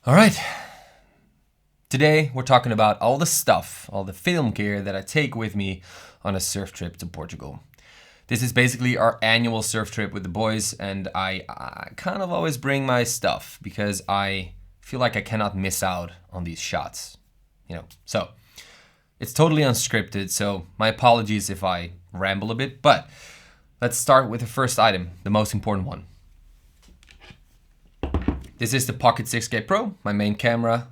All right. Today we're talking about all the stuff, all the film gear that I take with me on a surf trip to Portugal. This is basically our annual surf trip with the boys, and I kind of always bring my stuff because I feel like I cannot miss out on these shots, So it's totally unscripted, so my apologies if I ramble a bit, but let's start with the first item, the most important one. This is the Pocket 6K Pro, my main camera.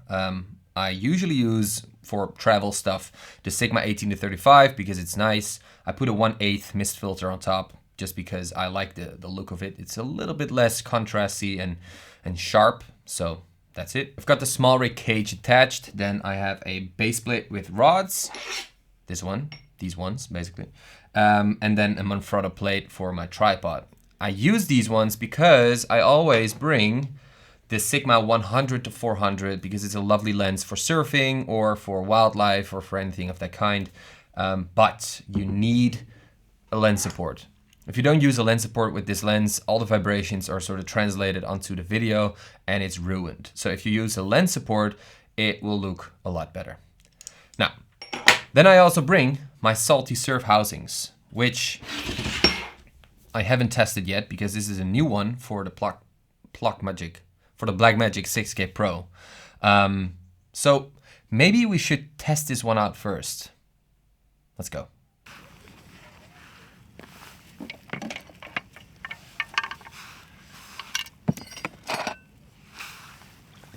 I usually use for travel stuff the Sigma 18-35 because it's nice. I put a 1/8 mist filter on top just because I like the look of it. It's a little bit less contrasty and sharp, so that's it. I've got the small rig cage attached. Then I have a base plate with rods. These ones basically. And then a Manfrotto plate for my tripod. I use these ones because I always bring the Sigma 100-400 because it's a lovely lens for surfing or for wildlife or for anything of that kind. But you need a lens support. If you don't use a lens support with this lens, all the vibrations are sort of translated onto the video and it's ruined. So if you use a lens support, it will look a lot better. Now, then I also bring my salty surf housings, which I haven't tested yet because this is a new one for the Blackmagic 6K Pro. So maybe we should test this one out first. Let's go.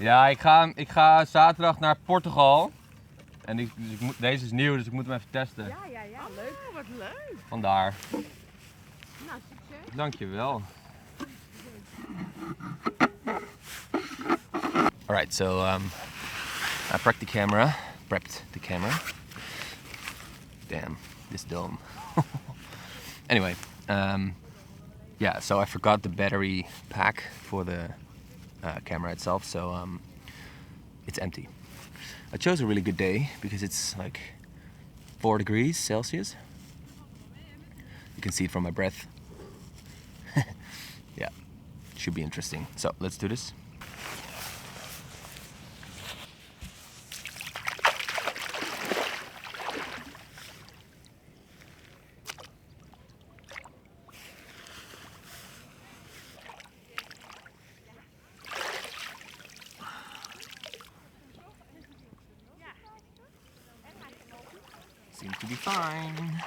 Ja, ik ga zaterdag naar Portugal. En deze is nieuw, dus ik moet hem even testen. Ja, leuk. Oh, wat leuk. Vandaar. Nou, succes. Dankjewel. All right, so I prepped the camera. Damn, this dome. Anyway, yeah, so I forgot the battery pack for the camera itself, so it's empty. I chose a really good day because it's like 4 degrees Celsius. You can see it from my breath. Yeah, should be interesting. So let's do this. Seems to be fine.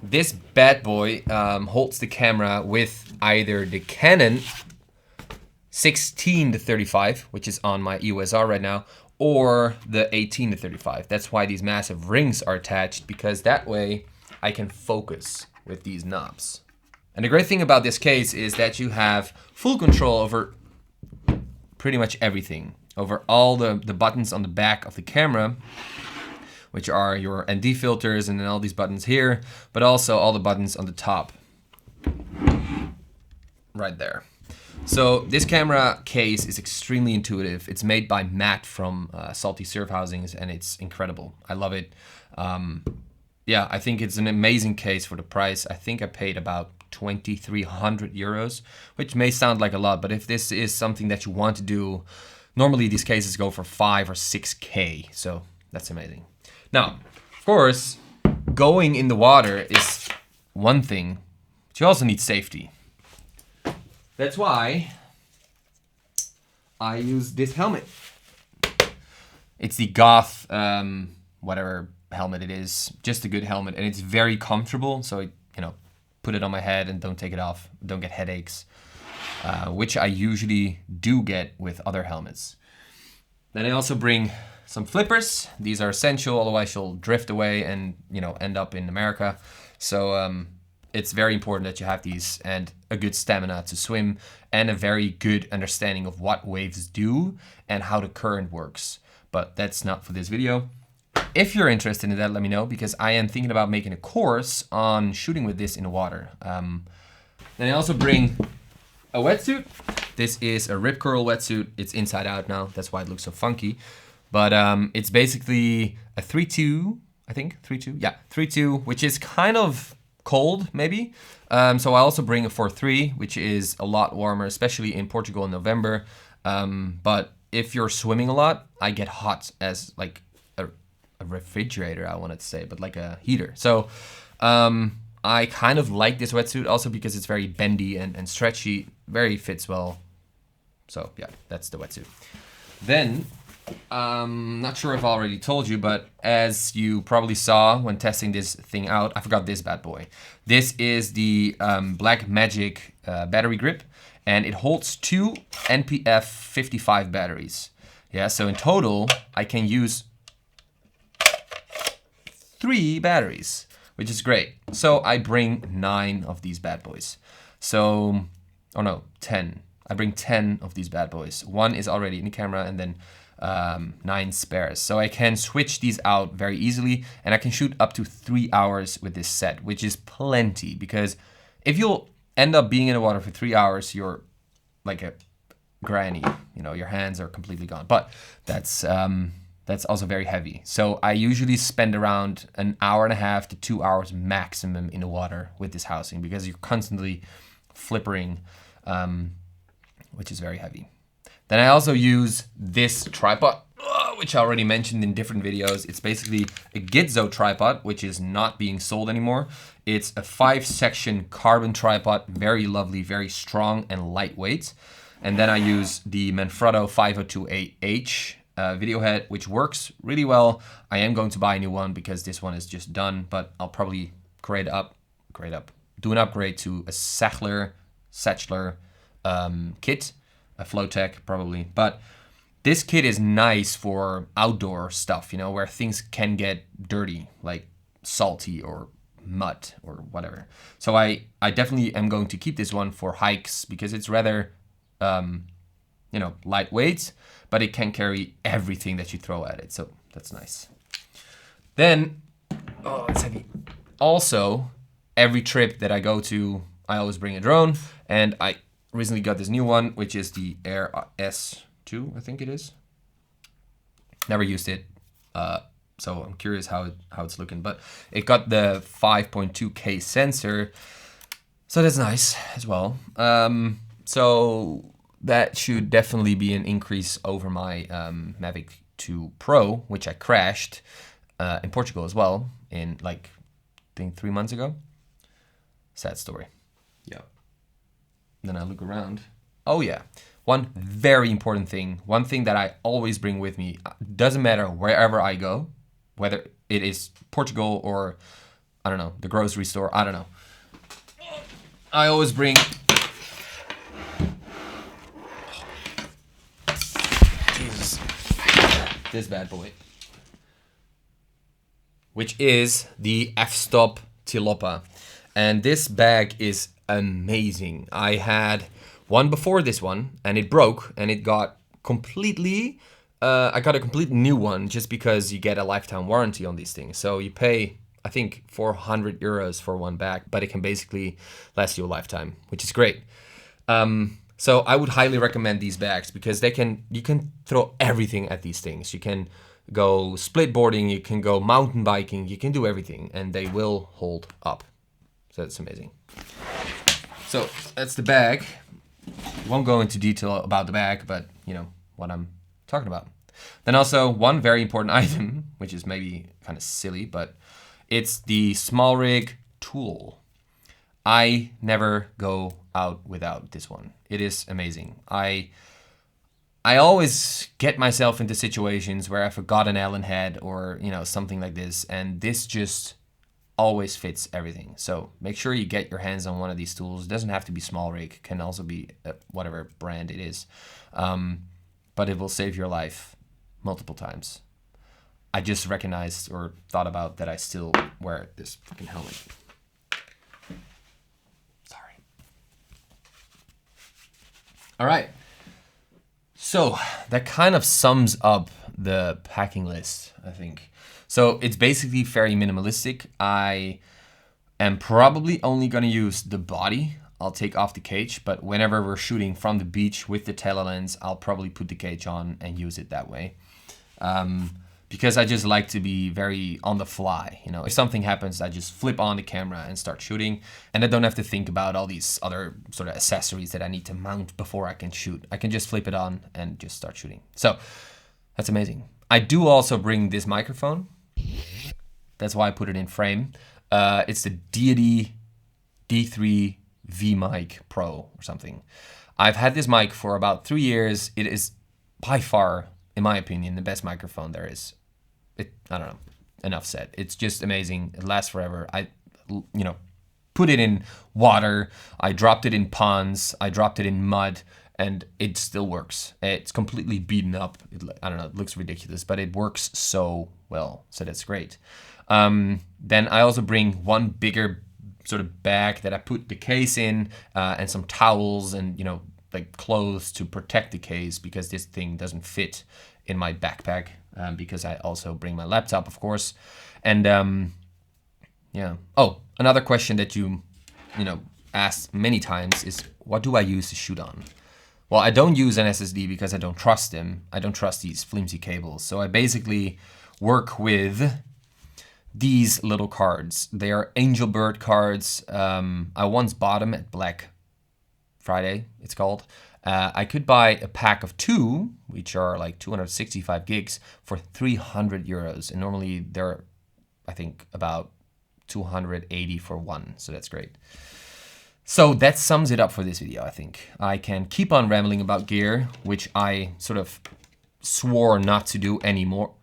This bad boy holds the camera with either the Canon 16-35, which is on my EOS R right now, or the 18-35. That's why these massive rings are attached, because that way I can focus with these knobs. And the great thing about this case is that you have full control over pretty much everything, over all the buttons on the back of the camera, which are your ND filters and then all these buttons here, but also all the buttons on the top, right there. So this camera case is extremely intuitive. It's made by Matt from Salty Surf Housings, and it's incredible. I love it. Yeah, I think it's an amazing case for the price. I think I paid about 2,300 euros, which may sound like a lot, but if this is something that you want to do, normally these cases go for 5 or 6K, so that's amazing. Now, of course, going in the water is one thing, but you also need safety. That's why I use this helmet. It's the Goth, whatever helmet it is, just a good helmet, and it's very comfortable, so put it on my head and don't take it off, don't get headaches, which I usually do get with other helmets. Then I also bring some flippers. These are essential, otherwise you'll drift away and end up in America. So it's very important that you have these, and a good stamina to swim, and a very good understanding of what waves do and how the current works. But that's not for this video. If you're interested in that, let me know, because I am thinking about making a course on shooting with this in the water. Then I also bring a wetsuit. This is a Rip Curl wetsuit. It's inside out now. That's why it looks so funky. But it's basically a 3-2, I think, 3-2. Yeah, 3-2, which is kind of cold, maybe. So I also bring a 4-3, which is a lot warmer, especially in Portugal in November. But if you're swimming a lot, I get hot as like a refrigerator, I wanted to say, but like a heater. So I kind of like this wetsuit also because it's very bendy and stretchy, very fits well. So yeah, that's the wetsuit. Then, not sure if I already told you, but as you probably saw when testing this thing out, I forgot this bad boy. This is the Black Magic battery grip, and it holds 2 NPF 55 batteries. Yeah, so in total, I can use 3 batteries, which is great. So I bring 9 of these bad boys. So, oh no, 10. I bring 10 of these bad boys. 1 is already in the camera, and then 9 spares. So I can switch these out very easily, and I can shoot up to 3 hours with this set, which is plenty, because if you'll end up being in the water for 3 hours, you're like a granny, you know, your hands are completely gone. But that's also very heavy. So I usually spend around an hour and a half to 2 hours maximum in the water with this housing, because you're constantly flippering, which is very heavy. Then I also use this tripod, which I already mentioned in different videos. It's basically a Gizzo tripod, which is not being sold anymore. It's a 5-section carbon tripod, very lovely, very strong and lightweight. And then I use the Manfrotto 5028H video head, which works really well. I am going to buy a new one because this one is just done, but I'll probably do an upgrade to a Sachler kit. A Flowtech probably, but this kit is nice for outdoor stuff, you know, where things can get dirty, like salty or mud or whatever. So I definitely am going to keep this one for hikes because it's rather, lightweight, but it can carry everything that you throw at it. So that's nice. Then, oh, it's heavy. Also, every trip that I go to, I always bring a drone, and I recently got this new one, which is the Air S2, I think it is. Never used it, so I'm curious how it's looking. But it got the 5.2K sensor, so that's nice as well. So that should definitely be an increase over my Mavic 2 Pro, which I crashed in Portugal as well in I think 3 months ago. Sad story. Yeah. Then I look around. Oh yeah, one very important thing, one thing that I always bring with me, doesn't matter wherever I go, whether it is Portugal or, I don't know, the grocery store, I don't know. I always bring, Jesus, this bad boy, which is the F-Stop Tilopa. And this bag is amazing. I had one before this one and it broke, and it got completely, I got a complete new one just because you get a lifetime warranty on these things. So you pay, I think, 400 euros for one bag, but it can basically last you a lifetime, which is great. So I would highly recommend these bags because you can throw everything at these things. You can go split boarding, you can go mountain biking, you can do everything, and they will hold up. So that's amazing. So that's the bag. Won't go into detail about the bag, but you know what I'm talking about. Then also one very important item, which is maybe kind of silly, but it's the small rig tool. I never go out without this one. It is amazing. I always get myself into situations where I forgot an Allen head or, you know, something like this, and this just always fits everything. So make sure you get your hands on one of these tools. It doesn't have to be small rig, it can also be whatever brand it is, but it will save your life multiple times. I just recognized or thought about that I still wear this fucking helmet. Sorry. All right. So that kind of sums up the packing list, I think. So it's basically very minimalistic. I am probably only going to use the body. I'll take off the cage, but whenever we're shooting from the beach with the telelens, I'll probably put the cage on and use it that way. because I just like to be very on the fly. You know, if something happens, I just flip on the camera and start shooting, and I don't have to think about all these other sort of accessories that I need to mount before I can shoot. I can just flip it on and just start shooting. So that's amazing. I do also bring this microphone. That's why I put it in frame. It's the Deity D3 V Mic Pro or something. I've had this mic for about 3 years. It is by far, in my opinion, the best microphone there is. I don't know, enough said. It's just amazing. It lasts forever. I put it in water. I dropped it in ponds. I dropped it in mud, and it still works. It's completely beaten up. I don't know, it looks ridiculous, but it works so well. So that's great. Then I also bring one bigger sort of bag that I put the case in, and some towels and, like clothes to protect the case, because this thing doesn't fit in my backpack, because I also bring my laptop, of course. And yeah. Oh, another question that you asked many times is, what do I use to shoot on? Well, I don't use an SSD because I don't trust them. I don't trust these flimsy cables. So I basically work with these little cards. They are Angel Bird cards. I once bought them at Black Friday, it's called. I could buy a pack of 2, which are like 265 gigs, for 300 euros. And normally they're, I think, about 280 for one. So that's great. So that sums it up for this video, I think. I can keep on rambling about gear, which I sort of swore not to do anymore.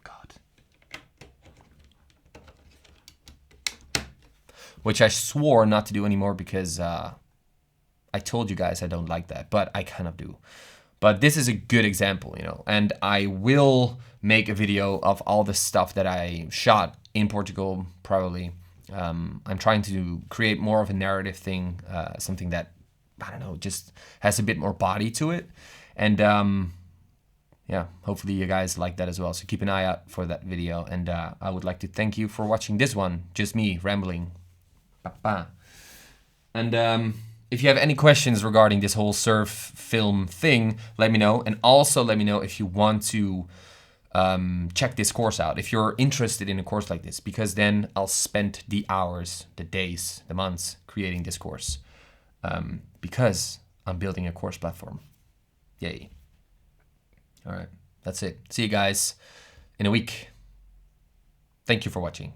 God. Which I swore not to do anymore because I told you guys I don't like that, but I kind of do. But this is a good example, and I will make a video of all the stuff that I shot in Portugal, probably. I'm trying to create more of a narrative thing, something that, I don't know, just has a bit more body to it. And yeah, hopefully you guys like that as well. So keep an eye out for that video. And I would like to thank you for watching this one. Just me rambling. Ba-ba. And if you have any questions regarding this whole surf film thing, let me know. And also let me know if you want to check this course out, if you're interested in a course like this, because then I'll spend the hours, the days, the months creating this course, because I'm building a course platform. Yay. All right, that's it. See you guys in a week. Thank you for watching.